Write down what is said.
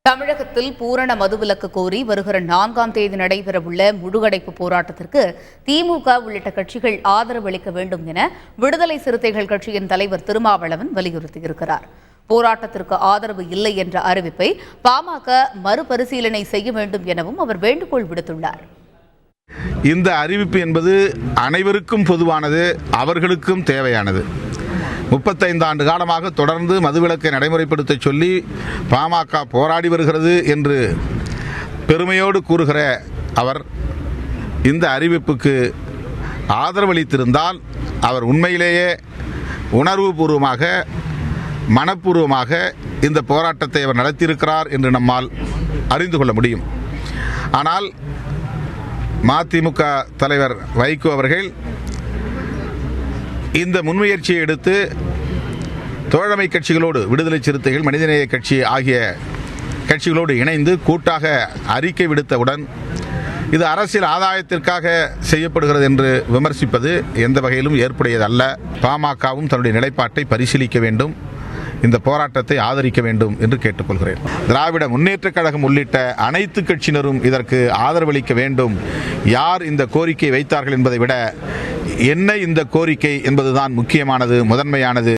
தமிழகத்தில் பூரண மதுவிலக்கு கோரி வருகிற 4ஆம் தேதி நடைபெறவுள்ள முழுஅடைப்பு போராட்டத்திற்கு திமுக உள்ளிட்ட கட்சிகள் ஆதரவு அளிக்க வேண்டும் என விடுதலை சிறுத்தைகள் கட்சியின் தலைவர் திருமாவளவன் வலியுறுத்தியிருக்கிறார். போராட்டத்திற்கு ஆதரவு இல்லை என்ற அறிவிப்பை பாமக மறுபரிசீலனை செய்ய வேண்டும் எனவும் அவர் வேண்டுகோள் விடுத்துள்ளார். இந்த அறிவிப்பு என்பது அனைவருக்கும் பொதுவானது, அவர்களுக்கும் தேவையானது. 35 ஆண்டு காலமாக தொடர்ந்து மதுவிலக்கை நடைமுறைப்படுத்த சொல்லி பாமக போராடி வருகிறது என்று பெருமையோடு கூறுகிற அவர் இந்த அறிவிப்புக்கு ஆதரவளித்திருந்தால் அவர் உண்மையிலேயே உணர்வுபூர்வமாக, மனப்பூர்வமாக இந்த போராட்டத்தை அவர் நடத்தியிருக்கிறார் என்று நம்மால் அறிந்து கொள்ள முடியும். ஆனால் மதிமுக தலைவர் வைகோ அவர்கள் இந்த முன்முயற்சியை எடுத்து தோழமை கட்சிகளோடு, விடுதலை சிறுத்தைகள், மனிதநேய கட்சி ஆகிய கட்சிகளோடு இணைந்து கூட்டாக அறிக்கை விடுத்தவுடன் இது அரசியல் ஆதாயத்திற்காக செய்யப்படுகிறது என்று விமர்சிப்பது எந்த வகையிலும் ஏற்புடையதல்ல. பாமகவும் தன்னுடைய நிலைப்பாட்டை பரிசீலிக்க வேண்டும், இந்த போராட்டத்தை ஆதரிக்க வேண்டும் என்று கேட்டுக்கொள்கிறேன். திராவிட முன்னேற்றக் கழகம் உள்ளிட்ட அனைத்து கட்சியினரும் இதற்கு ஆதரவளிக்க வேண்டும். யார் இந்த கோரிக்கை வைத்தார்கள் என்பதை விட என்ன இந்த கோரிக்கை என்பதுதான் முக்கியமானது, முதன்மையானது.